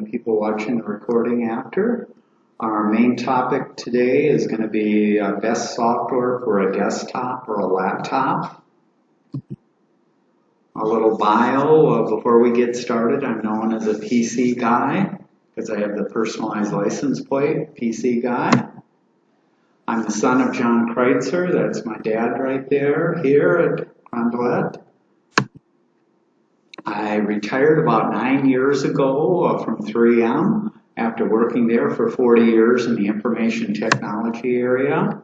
people watching the recording after. Our main topic today is going to be best software for a desktop or a laptop. A little bio before we get started. I'm known as a PC guy because I have the personalized license plate, PC guy. I'm the son of John Kreuzer. That's my dad right there, here at Carondelet. I retired about 9 years ago from 3M after working there for 40 years in the information technology area.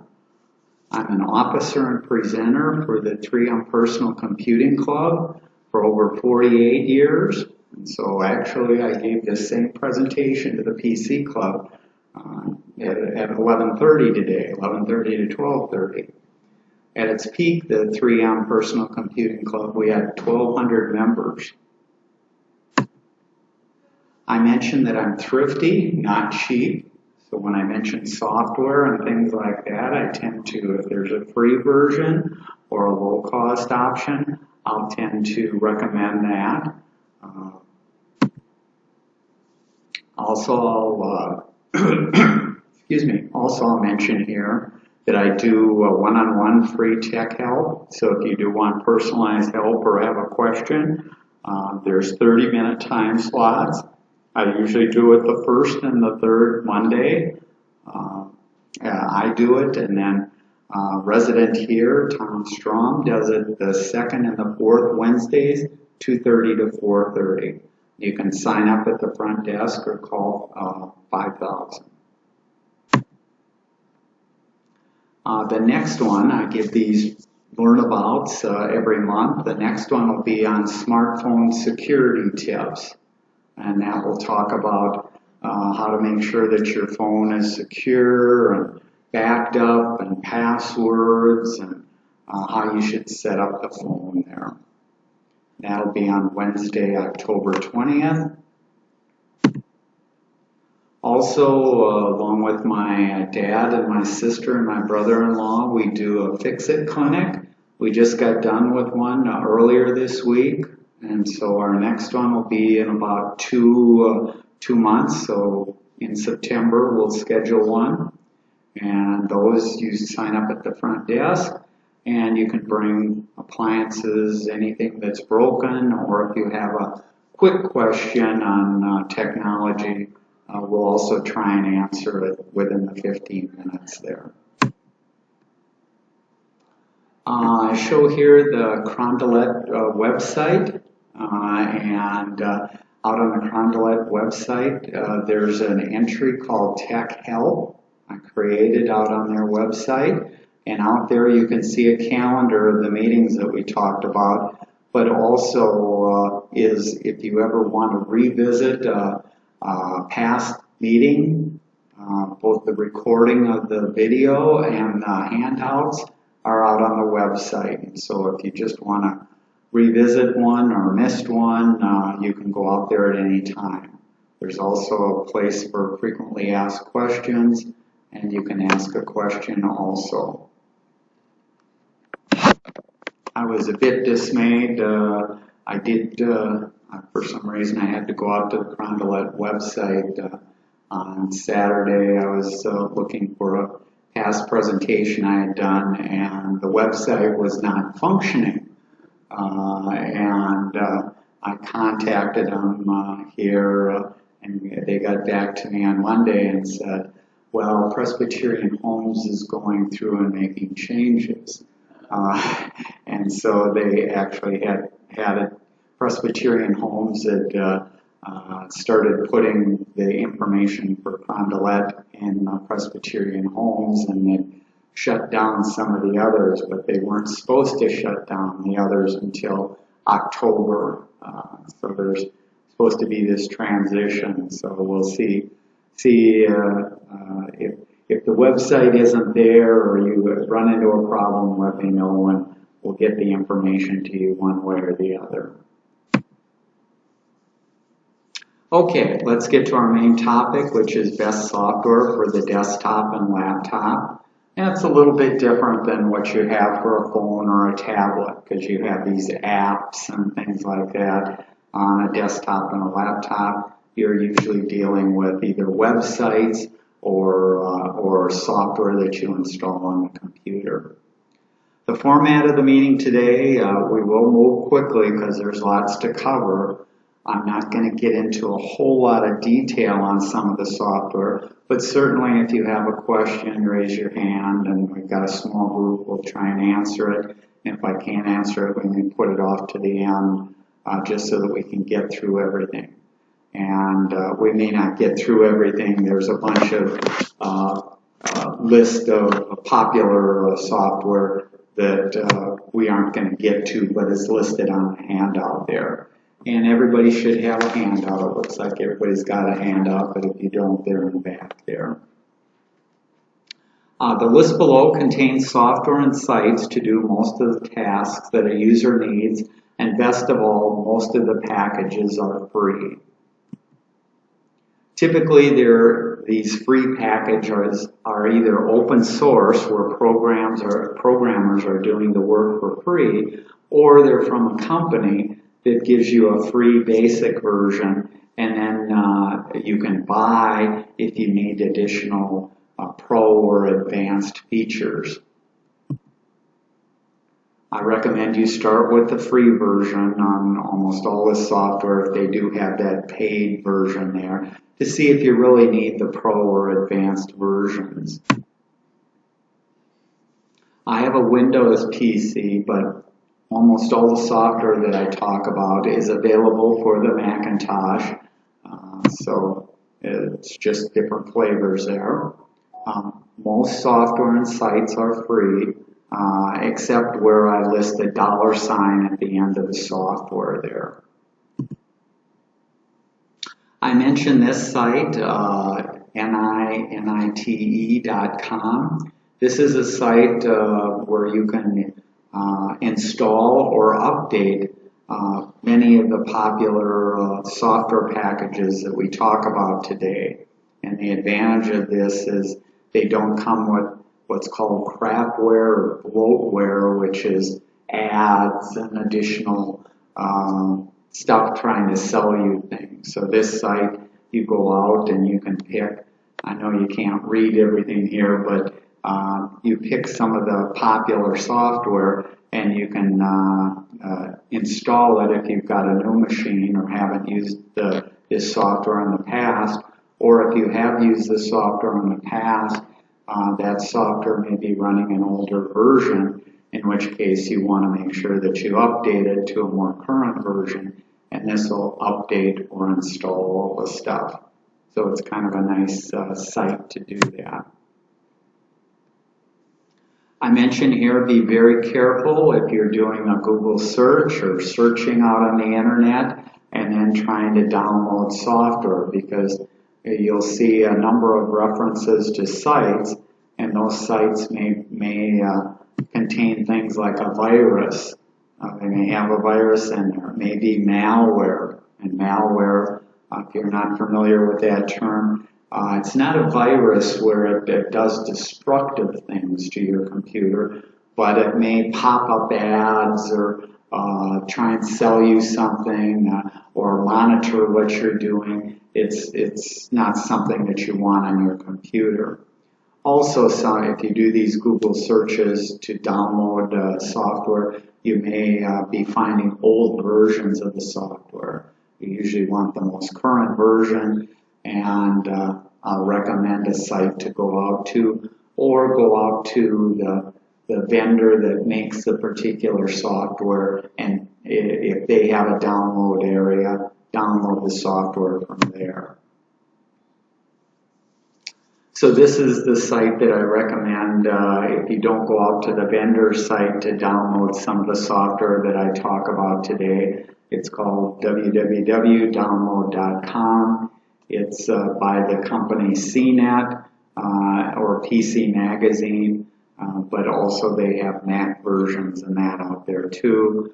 I'm an officer and presenter for the 3M Personal Computing Club for over 48 years. And so actually I gave this same presentation to the PC Club at 11:30 today, 11:30 to 12:30. At its peak, the 3M Personal Computing Club, we had 1,200 members. I mentioned that I'm thrifty, not cheap. So when I mention software and things like that, I tend to, if there's a free version or a low-cost option, I'll tend to recommend that. I'll mention here that I do one-on-one free tech help. So if you do want personalized help or have a question, there's 30-minute time slots. I usually do it the first and the third Monday. I do it, and then resident here, Tom Strom, does it the second and the fourth Wednesdays, 2:30 to 4:30. You can sign up at the front desk or call 5000. The next one, I give these learnabouts every month. The next one will be on smartphone security tips. And that will talk about how to make sure that your phone is secure and backed up and passwords and how you should set up the phone there. That'll be on Wednesday, October 20th. Also, along with my dad and my sister and my brother-in-law, we do a Fix-It clinic. We just got done with one earlier this week. And so our next one will be in about two months. So in September, we'll schedule one. And those you sign up at the front desk. And you can bring appliances, anything that's broken, or if you have a quick question on technology, we'll also try and answer it within the 15 minutes there. I show here the Carondelet website, and out on the Carondelet website, there's an entry called Tech Help. I created out on their website, and out there you can see a calendar of the meetings that we talked about, but also is if you ever want to revisit a past meeting, both the recording of the video and the handouts are out on the website. And so if you just want to revisit one or missed one, you can go out there at any time. There's also a place for frequently asked questions, and you can ask a question also. I was a bit dismayed. For some reason, I had to go out to the Carondelet website on Saturday. I was looking for a past presentation I had done, and the website was not functioning. I contacted them here, and they got back to me on Monday and said, well, Presbyterian Homes is going through and making changes. And so they actually had a Presbyterian Homes that started putting the information for Carondelet in Presbyterian Homes, and it shut down some of the others, but they weren't supposed to shut down the others until October. So there's supposed to be this transition. So we'll see if the website isn't there or you run into a problem, let me know and we'll get the information to you one way or the other. Okay, let's get to our main topic, which is best software for the desktop and laptop. And it's a little bit different than what you have for a phone or a tablet, because you have these apps and things like that on a desktop and a laptop. you're usually dealing with either websites or software that you install on the computer. The format of the meeting today, we will move quickly because there's lots to cover. I'm not going to get into a whole lot of detail on some of the software, but certainly if you have a question, raise your hand, and we've got a small group. We'll try and answer it. And if I can't answer it, we may put it off to the end just so that we can get through everything. And we may not get through everything. There's a bunch of list of popular software that we aren't going to get to, but it's listed on the handout there. And everybody should have a handout. It looks like everybody's got a handout, but if you don't, they're in the back there. The list below contains software and sites to do most of the tasks that a user needs, and best of all, most of the packages are free. Typically, these free packages are either open source, where programmers are doing the work for free, or they're from a company that gives you a free basic version, and then you can buy if you need additional pro or advanced features. I recommend you start with the free version on almost all the software if they do have that paid version there, to see if you really need the pro or advanced versions. I have a Windows PC, but almost all the software that I talk about is available for the Macintosh, so it's just different flavors there. Most software and sites are free, except where I list the $ at the end of the software there. I mentioned this site, nite.com. This is a site where you can install or update many of the popular software packages that we talk about today. And the advantage of this is they don't come with what's called crapware or bloatware, which is ads and additional stuff trying to sell you things. So this site, you go out and you can pick, I know you can't read everything here, but you pick some of the popular software and you can install it if you've got a new machine or haven't used this software in the past, or if you have used this software in the past, that software may be running an older version, in which case you want to make sure that you update it to a more current version, and this will update or install all the stuff. So it's kind of a nice site to do that. I mentioned here, be very careful if you're doing a Google search or searching out on the internet and then trying to download software, because you'll see a number of references to sites, and those sites may contain things like a virus. They may have a virus in there. It may be malware. And malware, if you're not familiar with that term, it's not a virus where it does destructive things to your computer, but it may pop up ads or try and sell you something or monitor what you're doing. It's not something that you want on your computer. Also, if you do these Google searches to download software, you may be finding old versions of the software. You usually want the most current version, and I'll recommend a site to go out to, or go out to the vendor that makes the particular software, and if they have a download area, download the software from there. So this is the site that I recommend if you don't go out to the vendor site to download some of the software that I talk about today. It's called www.download.com. It's by the company CNET or PC Magazine, but also they have Mac versions and that out there too.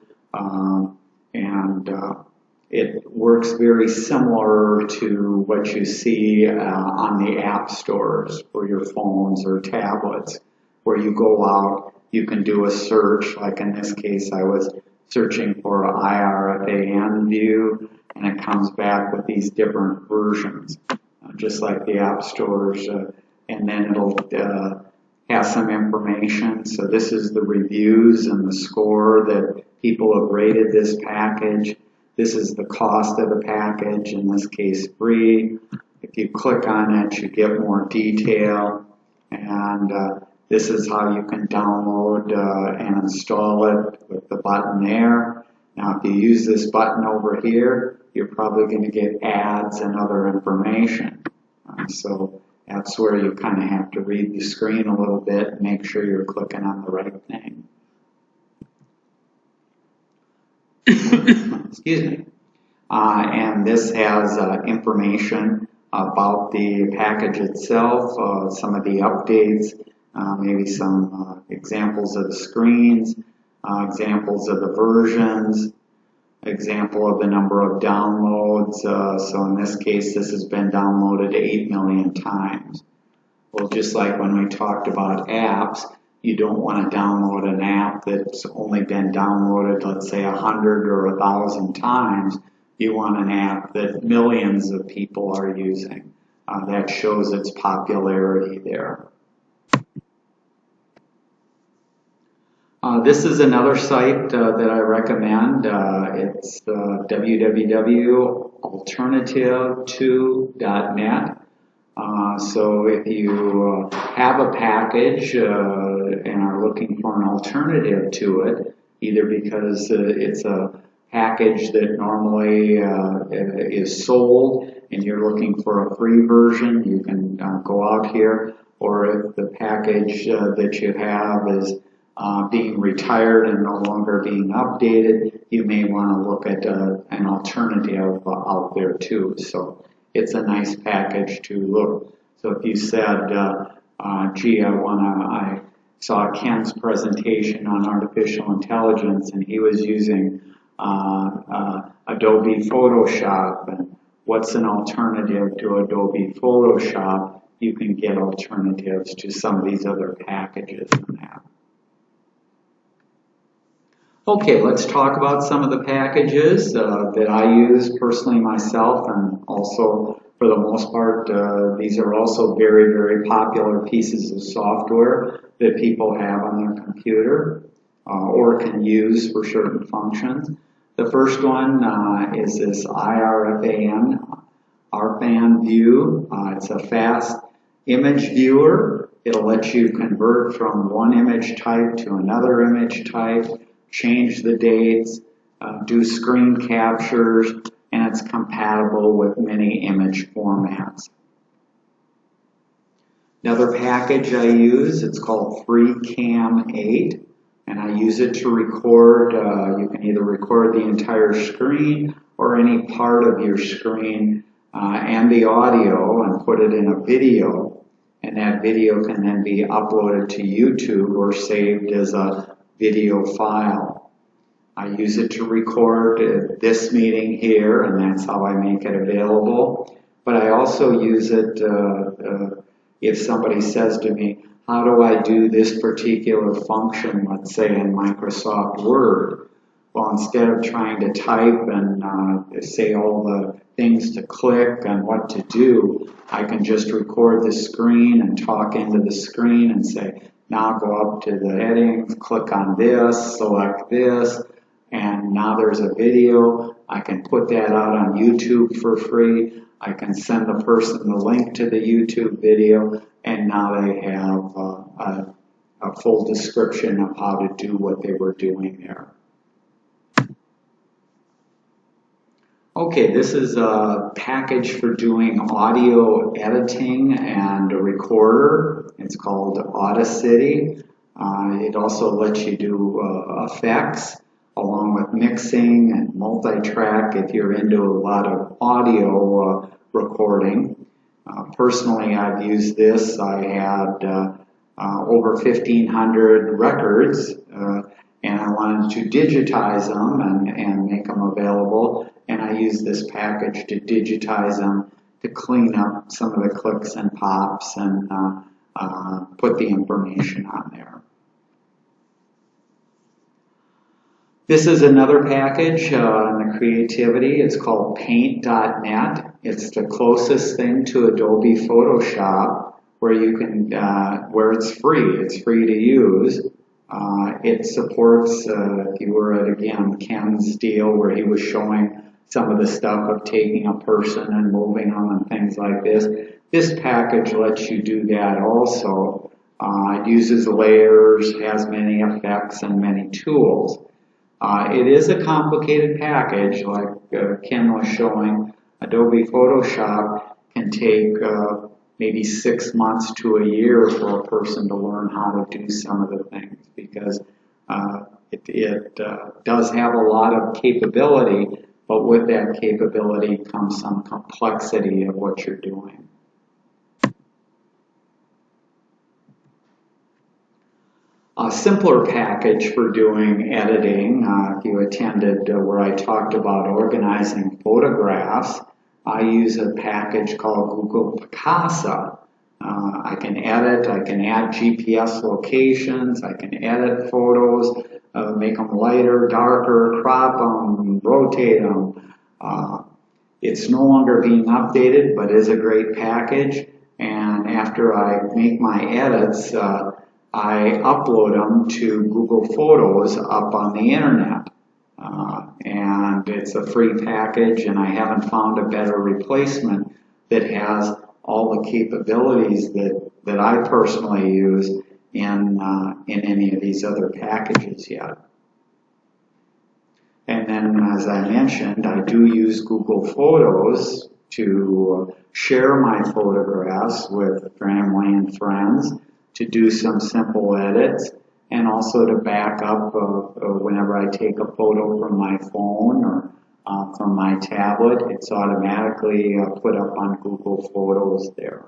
It works very similar to what you see on the app stores for your phones or tablets, where you go out, you can do a search. Like in this case, I was searching for IRFAN view, and it comes back with these different versions, just like the app stores, and then it'll have some information. So this is the reviews and the score that people have rated this package. This is the cost of the package, in this case free. If you click on it, you get more detail, and this is how you can download and install it with the button there. Now if you use this button over here, you're probably going to get ads and other information. So that's where you kind of have to read the screen a little bit and make sure you're clicking on the right thing. Excuse me. And this has information about the package itself, some of the updates, maybe some examples of the screens, examples of the versions, example of the number of downloads. So in this case, this has been downloaded 8 million times. Well, just like when we talked about apps, you don't want to download an app that's only been downloaded, let's say 100 or 1,000 times. You want an app that millions of people are using. That shows its popularity there. This is another site that I recommend. It's www.alternative2.net. So if you have a package and are looking for an alternative to it, either because it's a package that normally is sold and you're looking for a free version, you can go out here. Or if the package that you have is being retired and no longer being updated, you may want to look at an alternative out there too. So it's a nice package to look. So if you said, gee, I saw Ken's presentation on artificial intelligence and he was using Adobe Photoshop, and what's an alternative to Adobe Photoshop? You can get alternatives to some of these other packages in that. Okay, let's talk about some of the packages that I use personally myself, and also for the most part, these are also very, very popular pieces of software that people have on their computer or can use for certain functions. The first one is this RFAN View. It's a fast image viewer. It'll let you convert from one image type to another image type, change the dates, do screen captures, and it's compatible with many image formats. Another package I use, it's called FreeCam 8, and I use it to record. You can either record the entire screen or any part of your screen and the audio and put it in a video, and that video can then be uploaded to YouTube or saved as a video file. I use it to record this meeting here, and that's how I make it available. But I also use it if somebody says to me, how do I do this particular function, let's say in Microsoft Word? Well, instead of trying to type and say all the things to click and what to do, I can just record the screen and talk into the screen and say, now go up to the headings, click on this, select this, and now there's a video. I can put that out on YouTube for free. I can send the person the link to the YouTube video, and now they have a full description of how to do what they were doing there. Okay, this is a package for doing audio editing and a recorder. It's called Audacity. It also lets you do effects along with mixing and multi-track if you're into a lot of audio recording. Personally, I've used this. I had over 1,500 records and I wanted to digitize them and make them available. And I use this package to digitize them, to clean up some of the clicks and pops and put the information on there. This is another package in the creativity. It's called paint.net. It's the closest thing to Adobe Photoshop where you can, where it's free. It's free to use. It supports, if you were at, again, Ken's deal where he was showing some of the stuff of taking a person and moving them and things like this. This package lets you do that also. It uses layers, has many effects and many tools. It is a complicated package, like Ken was showing. Adobe Photoshop can take maybe 6 months to a year for a person to learn how to do some of the things, because it does have a lot of capability, but with that capability comes some complexity of what you're doing. A simpler package for doing editing, if you attended where I talked about organizing photographs, I use a package called Google Picasa. I can edit, I can add GPS locations, I can edit photos, make them lighter, darker, crop them, rotate them. It's no longer being updated, but is a great package. And after I make my edits, I upload them to Google Photos up on the internet. And it's a free package, and I haven't found a better replacement that has all the capabilities that I personally use in any of these other packages yet. And then, as I mentioned, I do use Google Photos to share my photographs with family and friends, to do some simple edits, and also to back up whenever I take a photo from my phone or from my tablet. It's automatically put up on Google Photos there.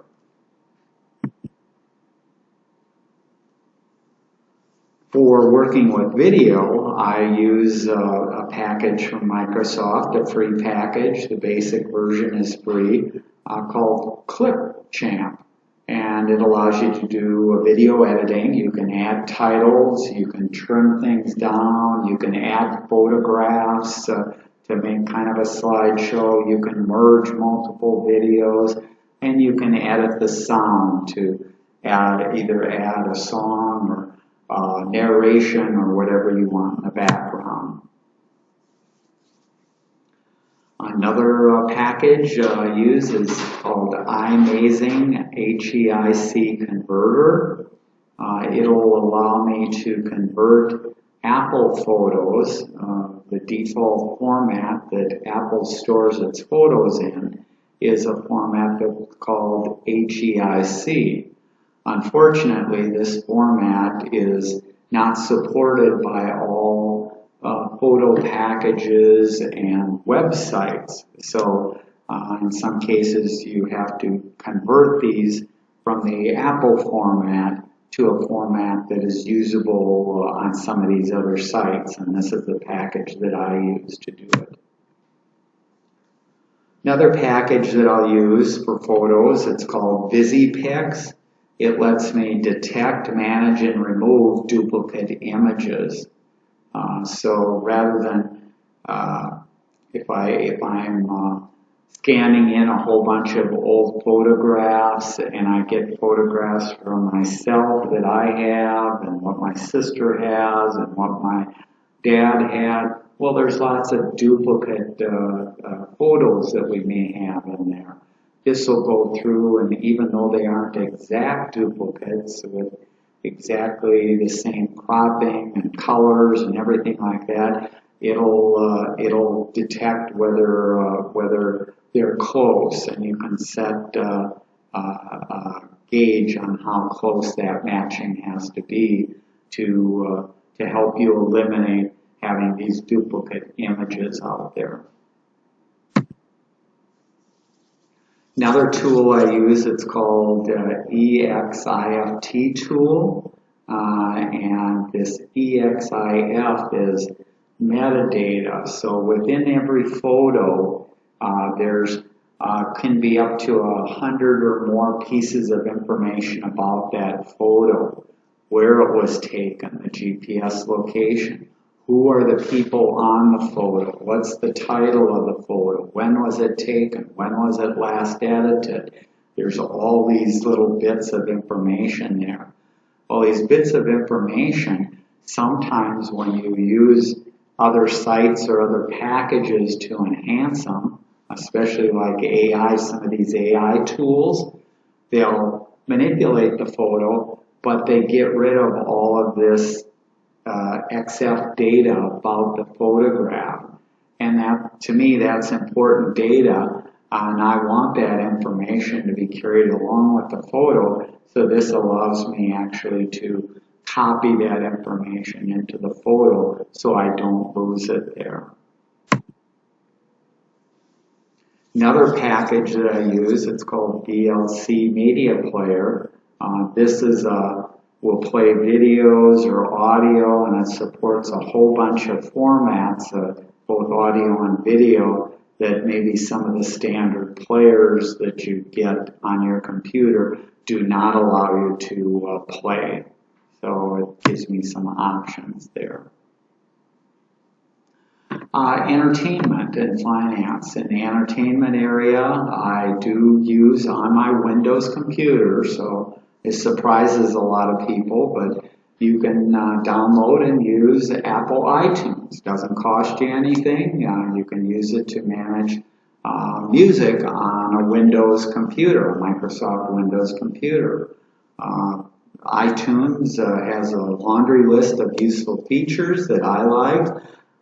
For working with video, I use a package from Microsoft, a free package. The basic version is free, called Clipchamp. And it allows you to do video editing. You can add titles, you can trim things down, you can add photographs to make kind of a slideshow, you can merge multiple videos, and you can edit the sound to either add a song or narration or whatever you want in the background. Another package I use is called iMazing, HEIC Converter. It'll allow me to convert Apple photos. The default format that Apple stores its photos in is a format that's called HEIC. Unfortunately, this format is not supported by all photo packages and websites. So in some cases you have to convert these from the Apple format to a format that is usable on some of these other sites, and this is the package that I use to do it. Another package that I'll use for photos, it's called VisiPix. It lets me detect, manage, and remove duplicate images. So rather than if I'm scanning in a whole bunch of old photographs and I get photographs from myself that I have and what my sister has and what my dad had, well, there's lots of duplicate photos that we may have in there. This will go through, and even though they aren't exact duplicates with exactly the same cropping and colors and everything like that, it'll detect whether they're close, and you can set a gauge on how close that matching has to be to help you eliminate having these duplicate images out there. Another tool I use, it's called EXIFT tool, and this EXIF is metadata. So within every photo, there's can be up to 100 or more pieces of information about that photo: where it was taken, the GPS location, Who are the people on the photo? What's the title of the photo? When was it taken? When was it last edited? There's all these little bits of information there. Well, these bits of information, sometimes when you use other sites or other packages to enhance them, especially like AI, some of these AI tools, they'll manipulate the photo, but they get rid of all of this XF data about the photograph. And that, to me, that's important data, and I want that information to be carried along with the photo, so this allows me actually to copy that information into the photo so I don't lose it there. Another package that I use, it's called VLC Media Player. This is will play videos or audio, and it supports a whole bunch of formats, both audio and video, that maybe some of the standard players that you get on your computer do not allow you to play. So it gives me some options there. Entertainment and finance. In the entertainment area, I do use on my Windows computer, so it surprises a lot of people, but you can download and use Apple iTunes. Doesn't cost you anything. You can use it to manage music on a Windows computer, a Microsoft Windows computer. iTunes has a laundry list of useful features that I like,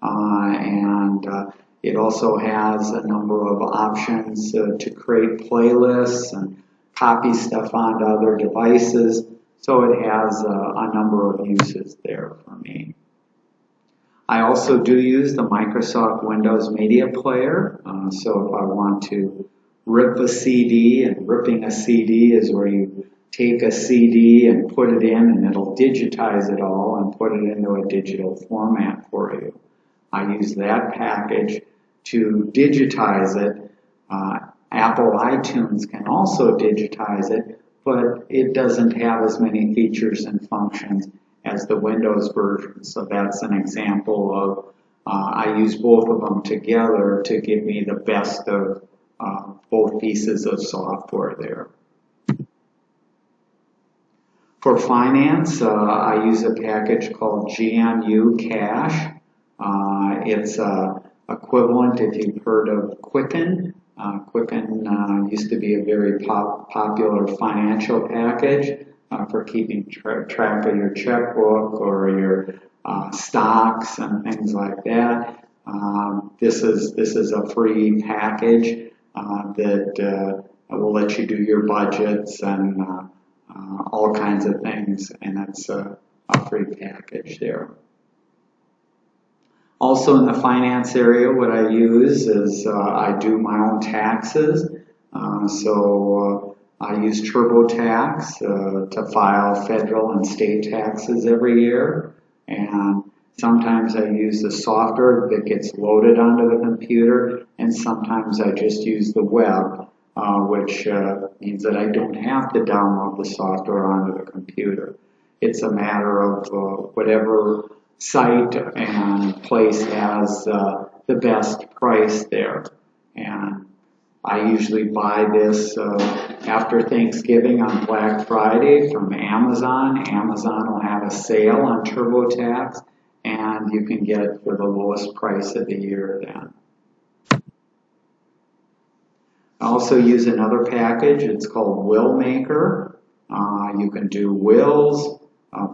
and it also has a number of options to create playlists and copy stuff onto other devices, so it has a number of uses there for me. I also do use the Microsoft Windows Media Player, so if I want to rip a CD, and ripping a CD is where you take a CD and put it in, and it'll digitize it all and put it into a digital format for you. I use that package to digitize it. Apple iTunes can also digitize it, but it doesn't have as many features and functions as the Windows version. So that's an example of, I use both of them together to give me the best of both pieces of software there. For finance, I use a package called GMU Cash. It's equivalent, if you've heard of Quicken. Quicken used to be a very popular financial package for keeping track of your checkbook or your stocks and things like that. This is a free package that will let you do your budgets and all kinds of things, and that's a free package there. Also in the finance area, what I use is I do my own taxes. So I use TurboTax to file federal and state taxes every year. And sometimes I use the software that gets loaded onto the computer, and sometimes I just use the web, which means that I don't have to download the software onto the computer. It's a matter of whatever site and place has the best price there. And I usually buy this after Thanksgiving on Black Friday from Amazon. Amazon will have a sale on TurboTax, and you can get it for the lowest price of the year then. I also use another package. It's called Will Maker. You can do wills,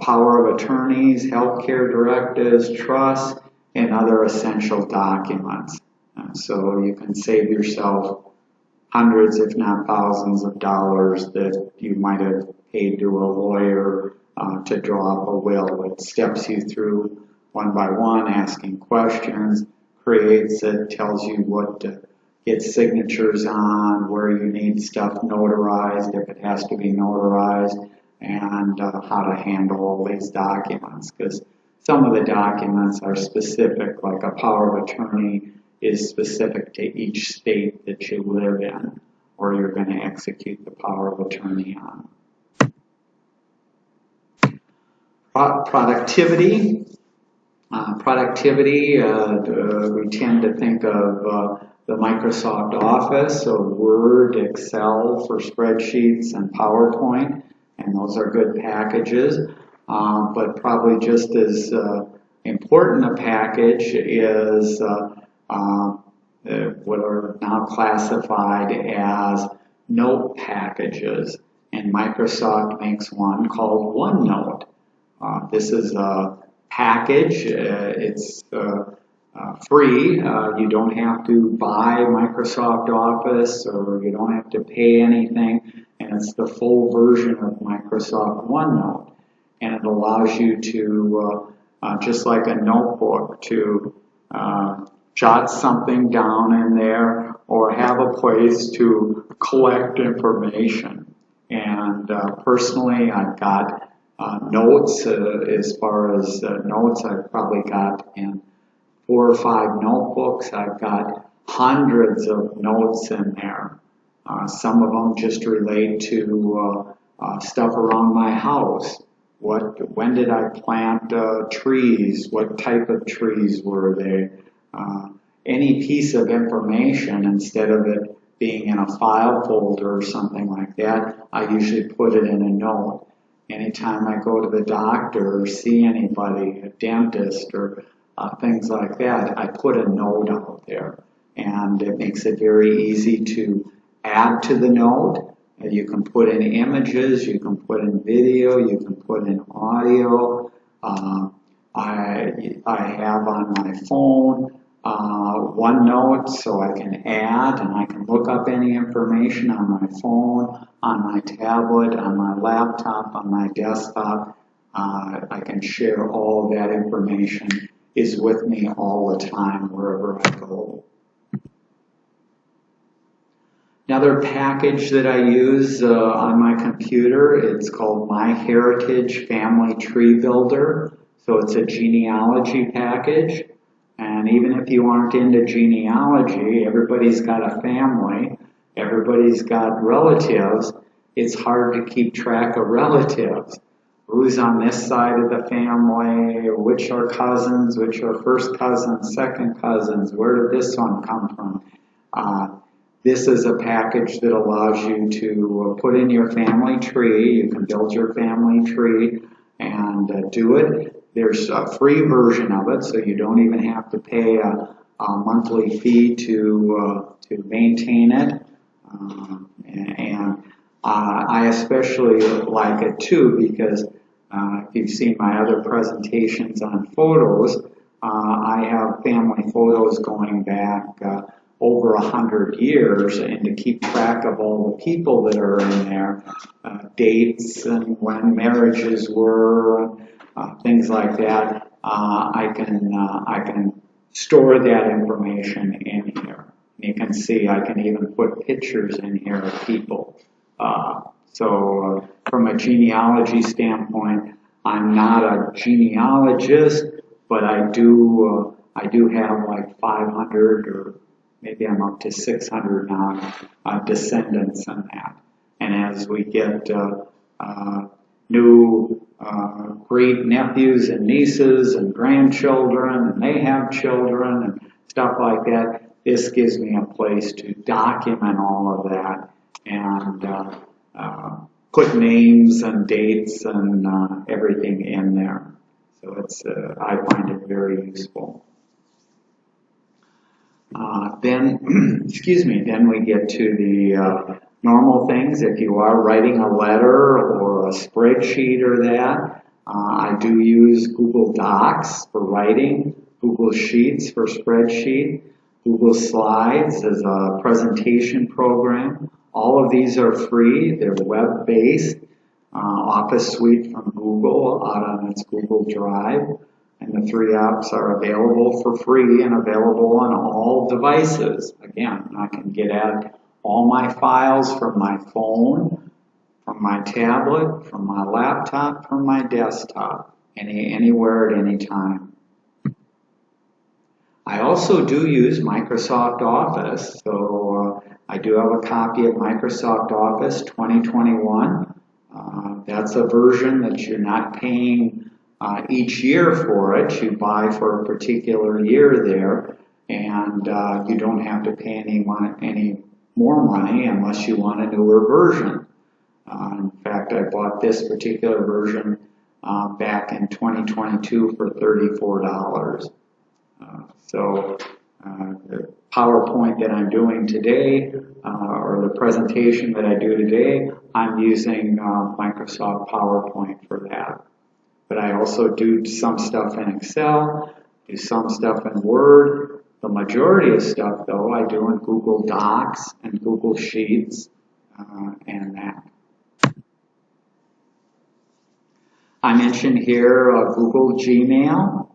power of attorneys, healthcare directives, trusts, and other essential documents. So you can save yourself hundreds, if not thousands of dollars that you might have paid to a lawyer to draw up a will. It steps you through one by one, asking questions, creates it, tells you what to get signatures on, where you need stuff notarized, if it has to be notarized, and how to handle all these documents. Because some of the documents are specific, like a power of attorney is specific to each state that you live in, or you're going to execute the power of attorney on. Productivity. Productivity, we tend to think of the Microsoft Office, so Word, Excel for spreadsheets, and PowerPoint, and those are good packages. But probably just as important a package is what are now classified as note packages, and Microsoft makes one called OneNote. This is a package. It's free. You don't have to buy Microsoft Office, or you don't have to pay anything, and it's the full version of Microsoft OneNote. And it allows you to, just like a notebook, to jot something down in there or have a place to collect information. And personally, I've got notes. As far as notes, I've probably got in 4 or 5 notebooks. I've got hundreds of notes in there. Some of them just relate to stuff around my house. When did I plant trees? What type of trees were they? Any piece of information, instead of it being in a file folder or something like that, I usually put it in a note. Anytime I go to the doctor or see anybody, a dentist or things like that, I put a note out there. And it makes it very easy to add to the note. You can put in images, you can put in video, you can put in audio. I have on my phone OneNote, so I can add and I can look up any information on my phone, on my tablet, on my laptop, on my desktop. I can share all that information. Is with me all the time wherever I go. Another package that I use on my computer, it's called MyHeritage Family Tree Builder. So it's a genealogy package. And even if you aren't into genealogy, everybody's got a family, everybody's got relatives. It's hard to keep track of relatives. Who's on this side of the family, which are cousins, which are first cousins, second cousins, where did this one come from? This is a package that allows you to put in your family tree. You can build your family tree and do it. There's a free version of it, so you don't even have to pay a monthly fee to maintain it. I especially like it too because if you've seen my other presentations on photos, I have family photos going back over 100 years, and to keep track of all the people that are in there, dates and when marriages were, things like that, I can store that information in here. You can see I can even put pictures in here of people. So from a genealogy standpoint, I'm not a genealogist, but I do have like 500 or maybe I'm up to 600 now descendants in that. And as we get new great nephews and nieces and grandchildren, and they have children and stuff like that, this gives me a place to document all of that and put names and dates and everything in there. So it's I find it very useful. Then we get to the normal things. If you are writing a letter or a spreadsheet or that, I do use Google Docs for writing, Google Sheets for spreadsheet, Google Slides as a presentation program. All of these are free. They're web-based. Office Suite from Google out on its Google Drive. And the 3 apps are available for free and available on all devices. Again, I can get at all my files from my phone, from my tablet, from my laptop, from my desktop, anywhere at any time. I also do use Microsoft Office, so I do have a copy of Microsoft Office 2021. That's a version that you're not paying each year for it. You buy for a particular year there, and you don't have to pay any more money unless you want a newer version. In fact, I bought this particular version back in 2022 for $34. The PowerPoint that I'm doing today, or the presentation that I do today, I'm using Microsoft PowerPoint for that. But I also do some stuff in Excel, do some stuff in Word. The majority of stuff, though, I do in Google Docs and Google Sheets and that. I mentioned here Google Gmail.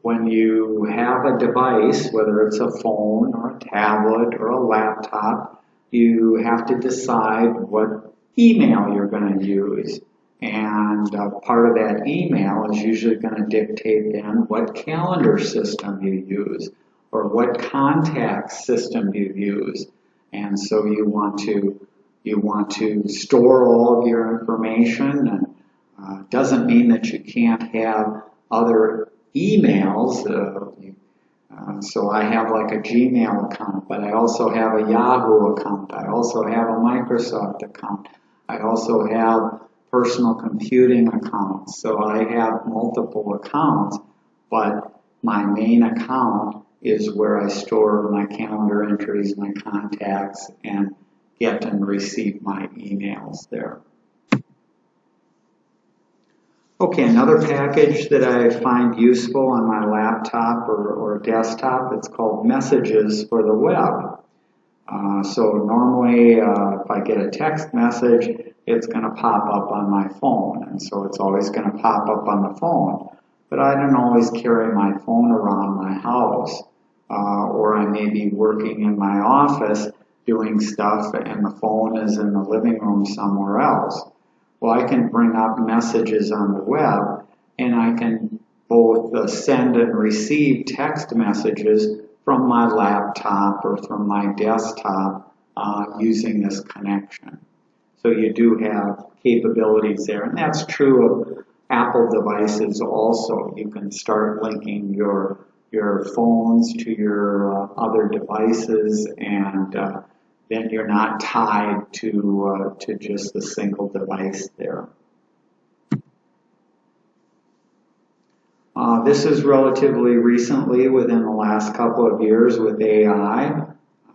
When you have a device, whether it's a phone or a tablet or a laptop, you have to decide what email you're going to use. And part of that email is usually going to dictate then what calendar system you use or what contact system you use. And so you want to store all of your information, and doesn't mean that you can't have other emails. So I have like a Gmail account, but I also have a Yahoo account. I also have a Microsoft account. I also have personal computing accounts. So I have multiple accounts, but my main account is where I store my calendar entries, my contacts, and get and receive my emails there. Okay, another package that I find useful on my laptop or desktop, it's called Messages for the Web. So normally if I get a text message, it's going to pop up on my phone, and so it's always going to pop up on the phone. But I don't always carry my phone around my house, or I may be working in my office doing stuff and the phone is in the living room somewhere else. Well, I can bring up messages on the web, and I can both send and receive text messages from my laptop or from my desktop using this connection. So you do have capabilities there, and that's true of Apple devices also. You can start linking your phones to your other devices, and then you're not tied to just a single device there. This is relatively recently, within the last couple of years with AI.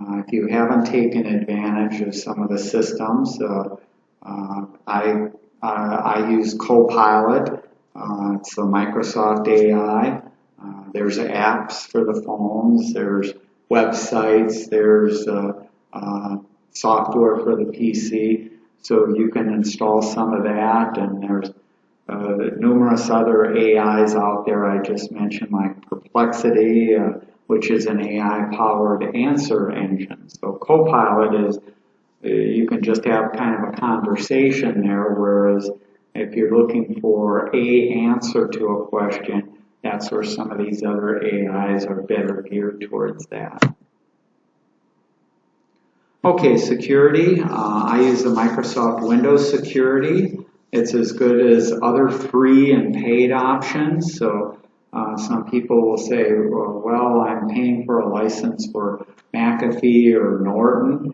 If you haven't taken advantage of some of the systems, I use Copilot. It's a Microsoft AI. There's apps for the phones. There's websites. There's software for the PC. So you can install some of that, and there's numerous other AIs out there. I just mentioned like Perplexity, which is an AI-powered answer engine. So Copilot is, you can just have kind of a conversation there, whereas if you're looking for an answer to a question, that's where some of these other AIs are better geared towards that. Okay, security. I use the Microsoft Windows Security. It's as good as other free and paid options. So some people will say, well, I'm paying for a license for McAfee or Norton.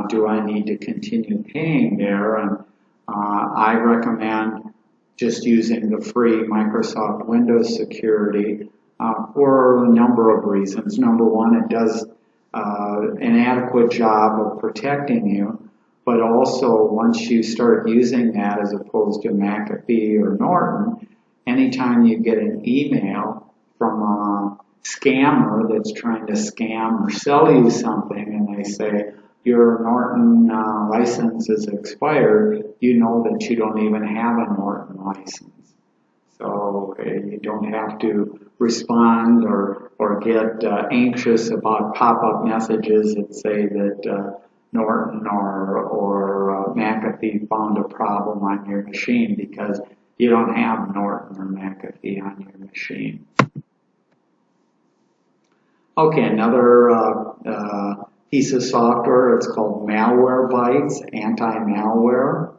Do I need to continue paying there? And I recommend just using the free Microsoft Windows Security for a number of reasons. Number one, it does an adequate job of protecting you, but also once you start using that as opposed to McAfee or Norton, anytime you get an email from a scammer that's trying to scam or sell you something and they say your Norton license is expired, you know that you don't even have a Norton license. So you don't have to respond or get anxious about pop-up messages that say that Norton or McAfee found a problem on your machine, because you don't have Norton or McAfee on your machine. Okay, another piece of software, it's called Malwarebytes, anti-malware.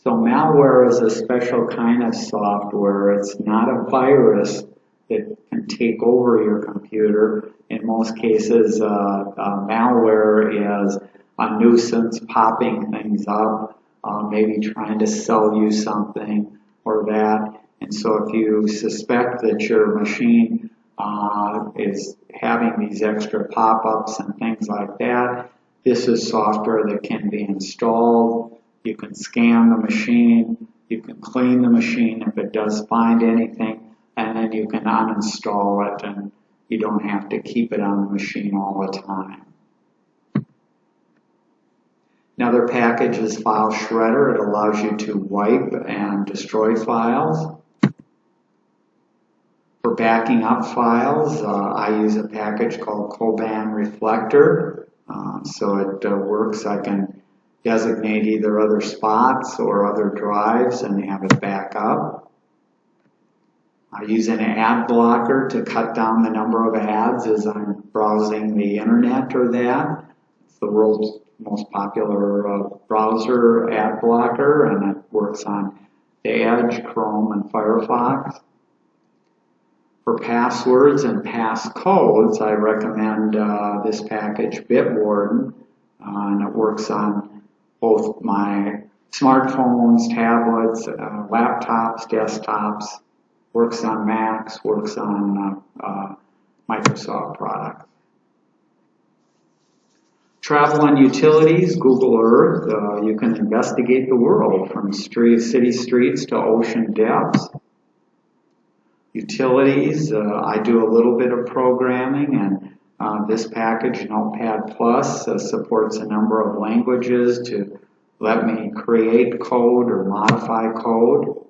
So malware is a special kind of software. It's not a virus that can take over your computer. In most cases, malware is a nuisance, popping things up, maybe trying to sell you something or that. And so if you suspect that your machine is having these extra pop-ups and things like that, this is software that can be installed. You can scan the machine, you can clean the machine if it does find anything, and then you can uninstall it and you don't have to keep it on the machine all the time. Another package is File Shredder. It allows you to wipe and destroy files. For backing up files, I use a package called Coban Reflector. So it works. I can designate either other spots or other drives and have it back up. I use an ad blocker to cut down the number of ads as I'm browsing the internet or that. It's the world's most popular browser ad blocker, and it works on the Edge, Chrome, and Firefox. For passwords and passcodes, I recommend this package, Bitwarden, and it works on both my smartphones, tablets, laptops, desktops, works on Macs, works on Microsoft products. Travel and utilities, Google Earth. You can investigate the world from city streets to ocean depths. Utilities, I do a little bit of programming, and this package, Notepad Plus, supports a number of languages to let me create code or modify code.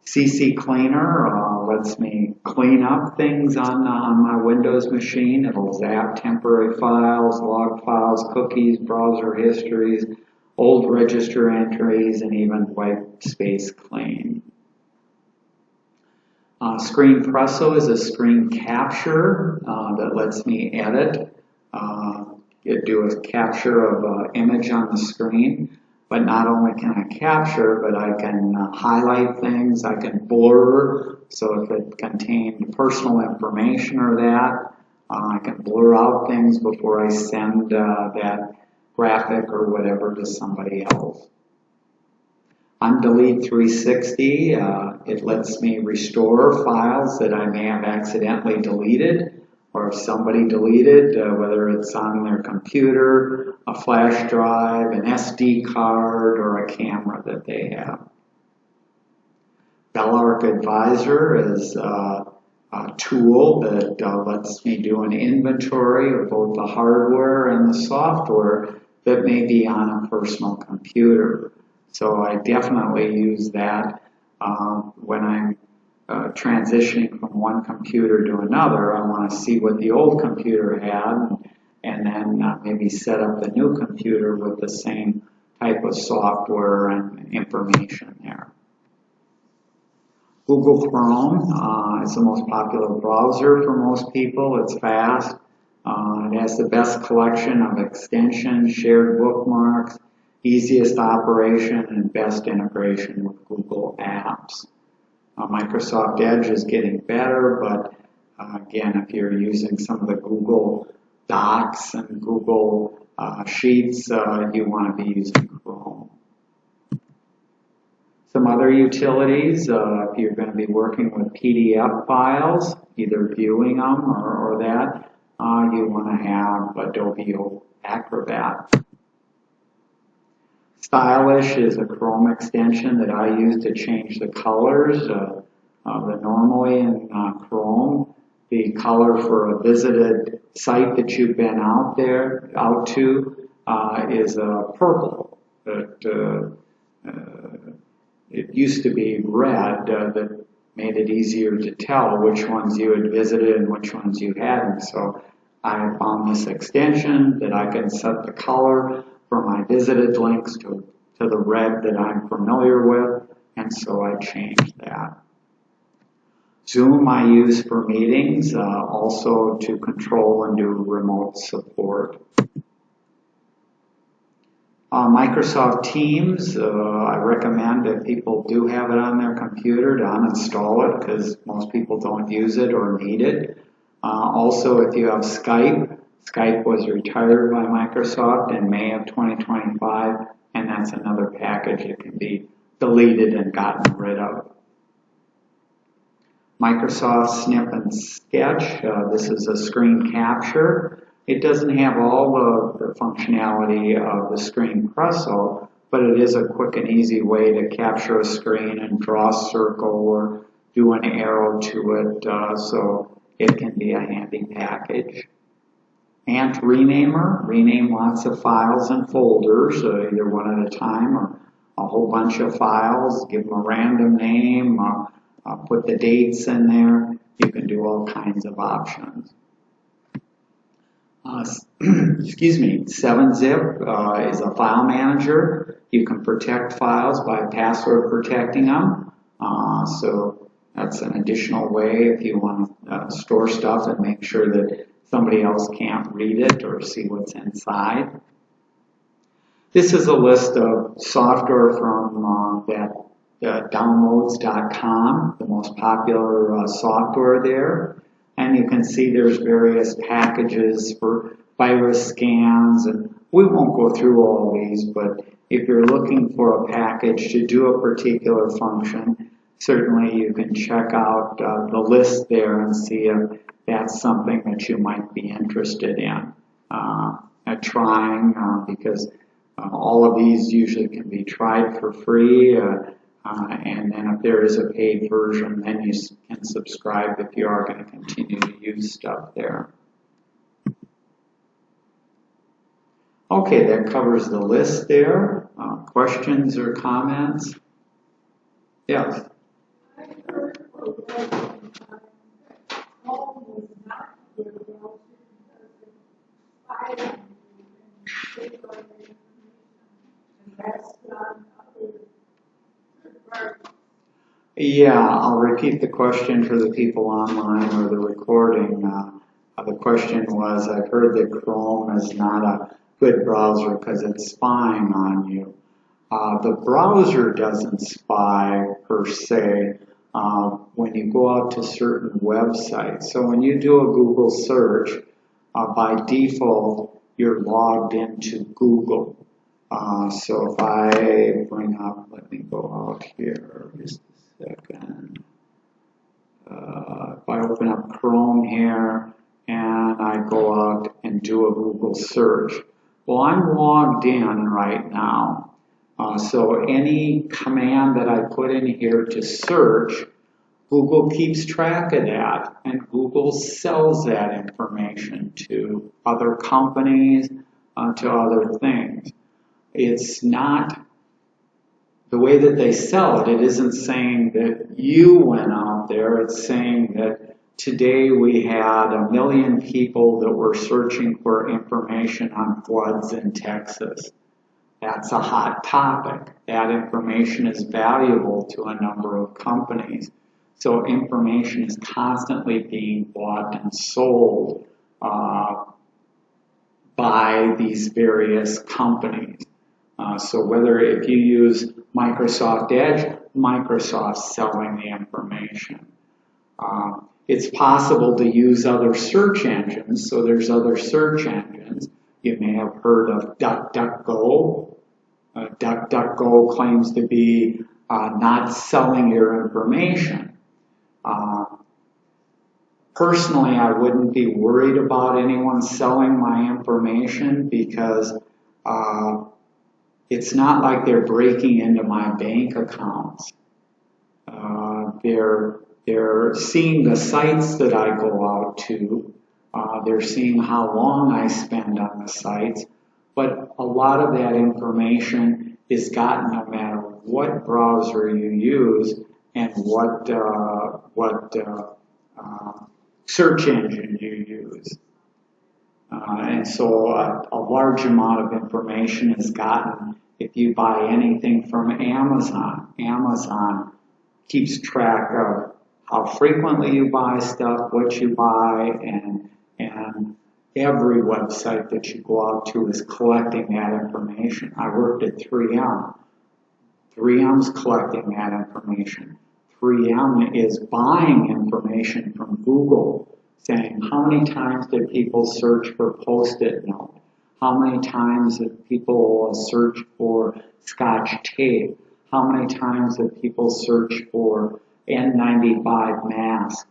CC Cleaner lets me clean up things on my Windows machine. It'll zap temporary files, log files, cookies, browser histories, old register entries, and even wipe space clean. ScreenPresso is a screen capture that lets me edit, do a capture of an image on the screen. But not only can I capture, but I can highlight things, I can blur, so if it contained personal information or that, I can blur out things before I send that graphic or whatever to somebody else. Undelete 360, it lets me restore files that I may have accidentally deleted, or if somebody deleted, whether it's on their computer, a flash drive, an SD card, or a camera that they have. Belarc Advisor is a tool that lets me do an inventory of both the hardware and the software that may be on a personal computer. So I definitely use that when I'm transitioning from one computer to another. I want to see what the old computer had and then maybe set up the new computer with the same type of software and information there. Google Chrome is the most popular browser for most people. It's fast. It has the best collection of extensions, shared bookmarks, easiest operation, and best integration with Google Apps. Microsoft Edge is getting better, but again, if you're using some of the Google Docs and Google Sheets, you want to be using Chrome. Some other utilities, if you're going to be working with PDF files, either viewing them or that, you want to have Adobe Acrobat. Stylish is a Chrome extension that I use to change the colors. But normally in Chrome, the color for a visited site that you've been out to is purple. It used to be red that made it easier to tell which ones you had visited and which ones you hadn't. So I found this extension that I can set the color for my visited links to the red that I'm familiar with, and so I changed that. Zoom I use for meetings, also to control and do remote support. Microsoft Teams, I recommend that people do have it on their computer to uninstall it because most people don't use it or need it. Also, if you have Skype, Skype was retired by Microsoft in May of 2025, and that's another package that can be deleted and gotten rid of. Microsoft Snip and Sketch, this is a screen capture. It doesn't have all the functionality of the screen Presso, but it is a quick and easy way to capture a screen and draw a circle or do an arrow to it, so it can be a handy package. Ant Renamer, rename lots of files and folders, either one at a time or a whole bunch of files, give them a random name, put the dates in there. You can do all kinds of options. Excuse me, 7-Zip is a file manager. You can protect files by password protecting them. So that's an additional way if you want to store stuff and make sure that somebody else can't read it or see what's inside. This is a list of software from downloads.com, the most popular software there. And you can see there's various packages for virus scans, and we won't go through all these, but if you're looking for a package to do a particular function, certainly you can check out the list there and see if that's something that you might be interested in at trying, because all of these usually can be tried for free, and then if there is a paid version, then you can subscribe if you are going to continue to use stuff there. Okay, that covers the list there. Questions or comments? Yes. Yeah, I'll repeat the question for the people online or the recording. The question was, I've heard that Chrome is not a good browser because it's spying on you. The browser doesn't spy per se when you go out to certain websites. So when you do a Google search, by default, you're logged into Google. So if I bring up, let me go out here just a second. If I open up Chrome here and I go out and do a Google search, well, I'm logged in right now. So any command that I put in here to search, Google keeps track of that, and Google sells that information to other companies, to other things. It's not the way that they sell it. It isn't saying that you went out there. It's saying that today we had 1 million people that were searching for information on floods in Texas. That's a hot topic. That information is valuable to a number of companies. So information is constantly being bought and sold by these various companies. So whether if you use Microsoft Edge, Microsoft's selling the information. It's possible to use other search engines. So there's other search engines. You may have heard of DuckDuckGo. DuckDuckGo claims to be not selling your information. Personally, I wouldn't be worried about anyone selling my information because it's not like they're breaking into my bank accounts. They're seeing the sites that I go out to. They're seeing how long I spend on the sites. But a lot of that information is gotten no matter what browser you use and what search engine you use. And so a large amount of information is gotten if you buy anything from Amazon. Amazon keeps track of how frequently you buy stuff, what you buy, and Every website that you go out to is collecting that information. I worked at 3M. 3M's collecting that information. 3M is buying information from Google, saying how many times did people search for Post-it note? How many times did people search for Scotch tape? How many times did people search for N95 masks?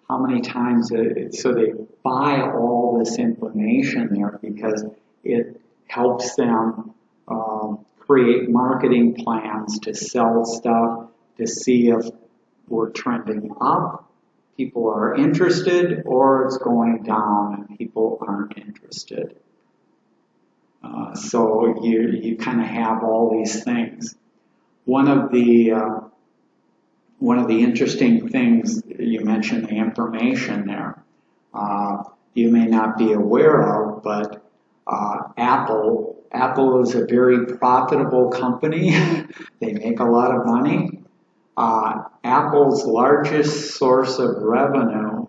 How many times, so they buy all this information there because it helps them create marketing plans to sell stuff, to see if we're trending up, people are interested, or it's going down and people aren't interested. So you kind of have all these things. One of the interesting things, you mentioned the information there. You may not be aware of, but Apple is a very profitable company. They make a lot of money. Apple's largest source of revenue,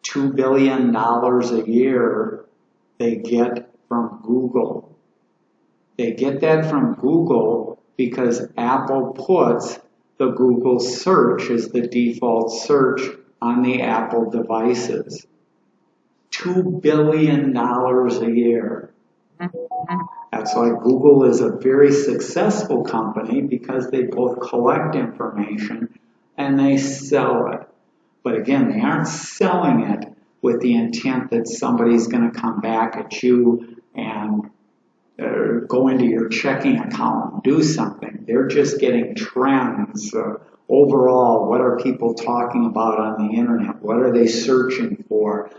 $2 billion a year, they get from Google. They get that from Google because Apple puts the Google search as the default search on the Apple devices. $2 billion a year. That's why Google is a very successful company, because they both collect information and they sell it. But again, they aren't selling it with the intent that somebody's going to come back at you and go into your checking account and do something. They're just getting trends. Overall, what are people talking about on the internet? What are they searching for?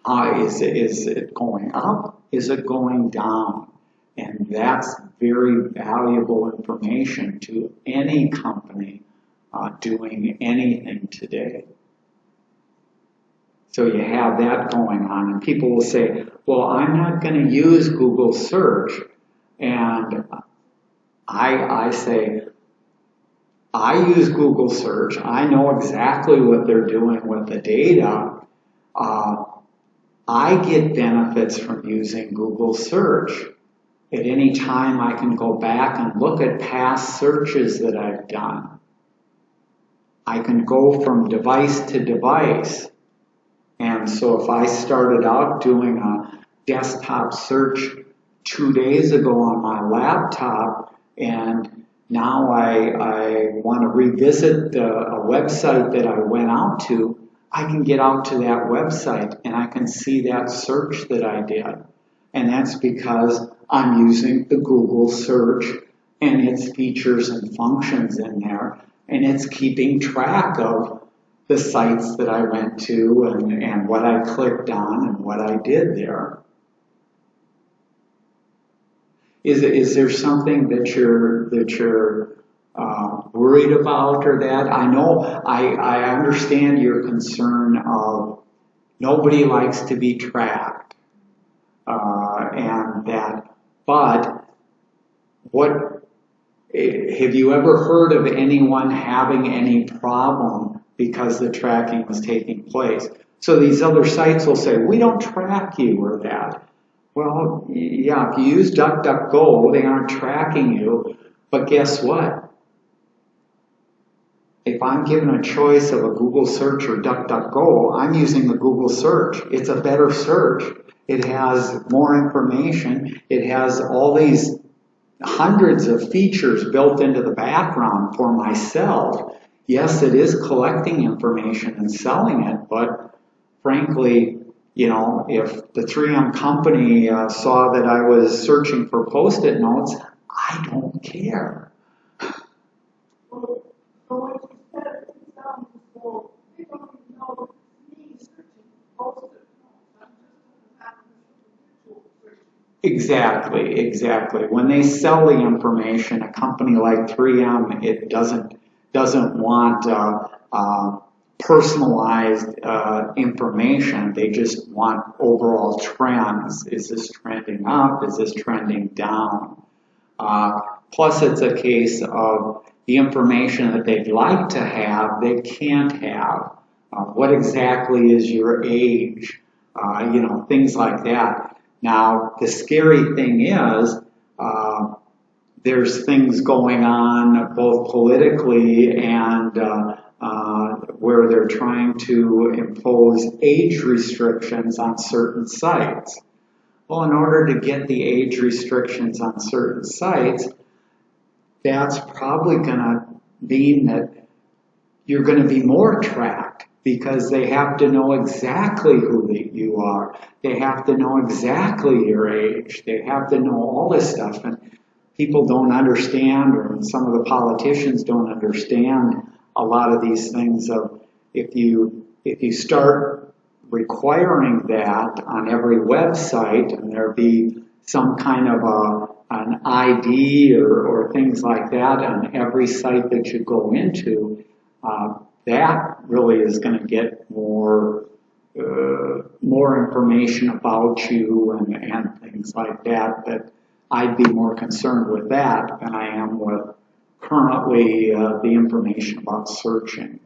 Is it going up? Is it going down? And that's very valuable information to any company doing anything today. So you have that going on, and people will say, well, I'm not going to use Google search. And I say, I use Google search. I know exactly what they're doing with the data. I get benefits from using Google search. At any time, I can go back and look at past searches that I've done. I can go from device to device. And so if I started out doing a desktop search 2 days ago on my laptop, and now I want to revisit a website that I went out to, I can get out to that website and I can see that search that I did. And that's because I'm using the Google search and its features and functions in there, and it's keeping track of the sites that I went to and what I clicked on and what I did there. Is there something that you're worried about or that? I know I understand your concern of nobody likes to be tracked, and that. But what have you ever heard of anyone having any problem because the tracking was taking place? So these other sites will say, we don't track you or that. Well, yeah, if you use DuckDuckGo, they aren't tracking you. But guess what? If I'm given a choice of a Google search or DuckDuckGo, I'm using the Google search. It's a better search. It has more information. It has all these hundreds of features built into the background for myself. Yes, it is collecting information and selling it, but frankly, you know, if the 3M company saw that I was searching for Post-it notes, I don't care. So what you said, it sounds as though they don't even know it's me searching for Post-it notes. I'm just an searching. Exactly. When they sell the information, a company like 3M, it doesn't want personalized information. They just want overall trends. Is this trending up? Is this trending down? Plus, it's a case of the information that they'd like to have, they can't have. What exactly is your age? you know, things like that. Now, the scary thing is, there's things going on both politically and where they're trying to impose age restrictions on certain sites. Well, in order to get the age restrictions on certain sites, that's probably going to mean that you're going to be more tracked because they have to know exactly who you are. They have to know exactly your age. They have to know all this stuff. And people don't understand, or some of the politicians don't understand a lot of these things of if you start requiring that on every website and there be some kind of an ID or things like that on every site that you go into, that really is going to get more information about you and things like that. That I'd be more concerned with that than I am with currently the information about searching.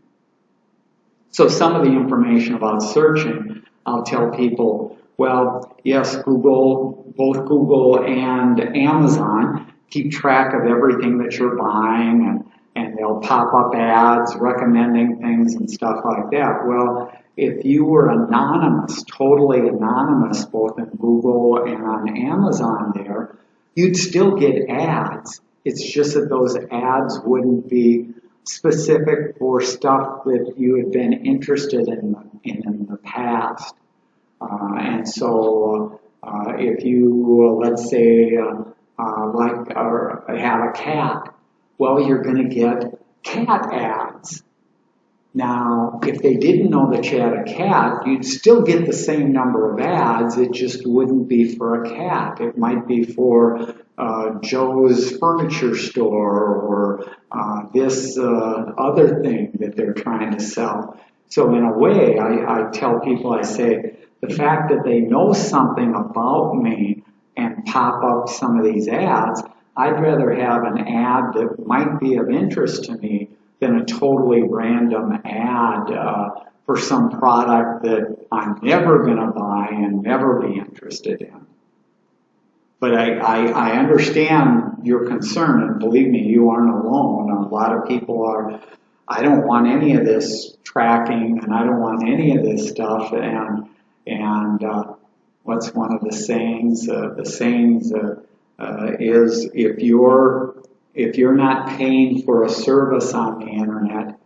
So some of the information about searching, I'll tell people, well, yes, Google, both Google and Amazon keep track of everything that you're buying, and they'll pop up ads recommending things and stuff like that. Well, if you were anonymous, totally anonymous, both in Google and on Amazon there, you'd still get ads. It's just that those ads wouldn't be specific for stuff that you had been interested in the past. And so if you, let's say, like or have a cat, well, you're going to get cat ads. Now, if they didn't know that you had a cat, you'd still get the same number of ads. It just wouldn't be for a cat. It might be for Joe's furniture store or this other thing that they're trying to sell. So in a way, I tell people, I say, the fact that they know something about me and pop up some of these ads, I'd rather have an ad that might be of interest to me than a totally random ad for some product that I'm never going to buy and never be interested in. But I understand your concern, and believe me, you aren't alone. A lot of people are, I don't want any of this tracking, and I don't want any of this stuff. And what's one of the sayings? The sayings is if you're not paying for a service on the internet,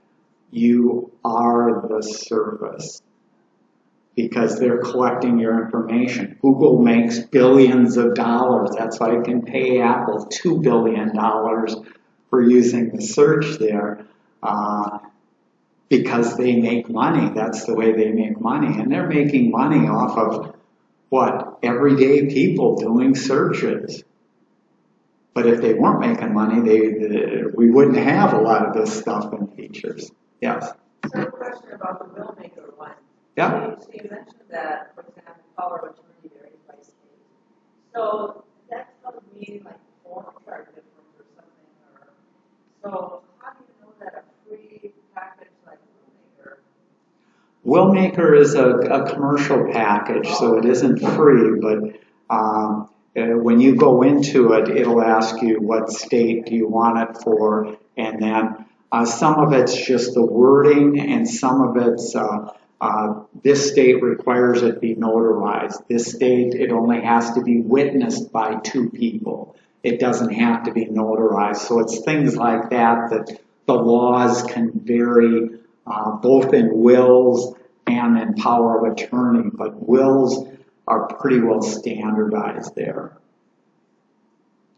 you are the service, because they're collecting your information. Google makes billions of dollars. That's why it can pay Apple $2 billion for using the search there, because they make money. That's the way they make money. And they're making money off of, what, everyday people doing searches. But if they weren't making money, we wouldn't have a lot of this stuff and features. Yes? So a question about the bill maker one. Yeah. So you mentioned that, for example, power of attorney varies by state. So that tells me like forms are different or something. So how do you know that a free package like Willmaker is a commercial package, so it isn't free, but when you go into it, it'll ask you what state do you want it for, and then some of it's just the wording, and some of it's this state requires it be notarized. This state, it only has to be witnessed by 2 people. It doesn't have to be notarized. So it's things like that that the laws can vary both in wills and in power of attorney, but wills are pretty well standardized there.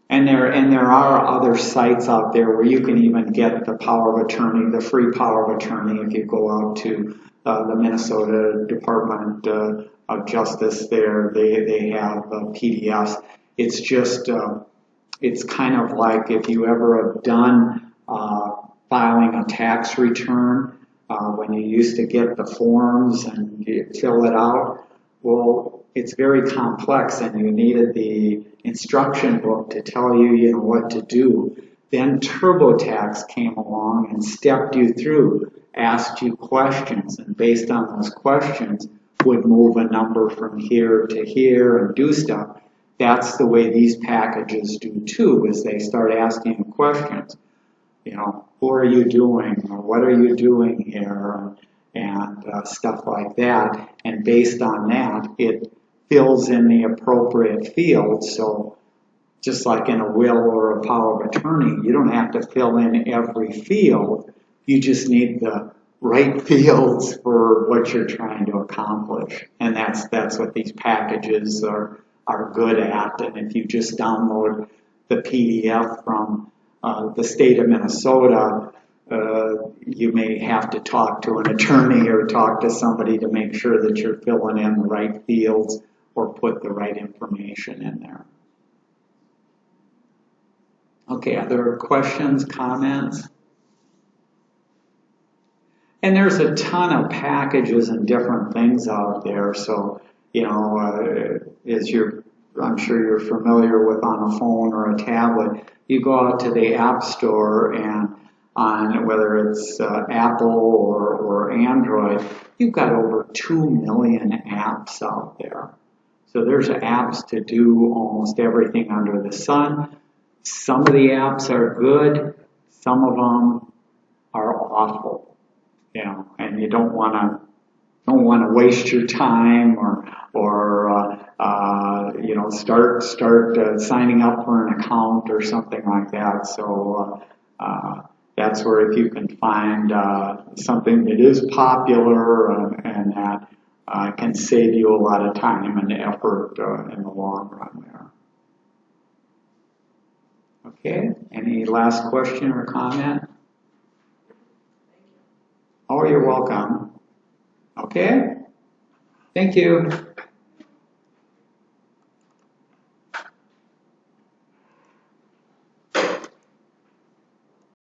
And there are other sites out there where you can even get the power of attorney, the free power of attorney, if you go out to the Minnesota Department of Justice there. They have PDFs. It's just, it's kind of like if you ever have done filing a tax return, when you used to get the forms and you fill it out. Well, it's very complex, and you needed the instruction book to tell you, what to do. Then TurboTax came along and stepped you through, asked you questions, and based on those questions, would move a number from here to here and do stuff. That's the way these packages do too, is they start asking questions. You know, who are you doing, or what are you doing here, and stuff like that. And based on that, it fills in the appropriate fields. So just like in a will or a power of attorney, you don't have to fill in every field. You just need the right fields for what you're trying to accomplish. And that's what these packages are good at. And if you just download the PDF from the state of Minnesota, you may have to talk to an attorney or talk to somebody to make sure that you're filling in the right fields or put the right information in there. Okay, other questions, comments? And there's a ton of packages and different things out there. So, you know, I'm sure you're familiar with on a phone or a tablet, you go out to the App Store and on whether it's Apple or Android, you've got over 2 million apps out there. So there's apps to do almost everything under the sun. Some of the apps are good, some of them are awful, you know, and you don't want to waste your time or you know, start signing up for an account or something like that. So that's where if you can find something that is popular and that can save you a lot of time and effort in the long run there. Okay, any last question or comment? Oh, you're welcome. Okay, thank you.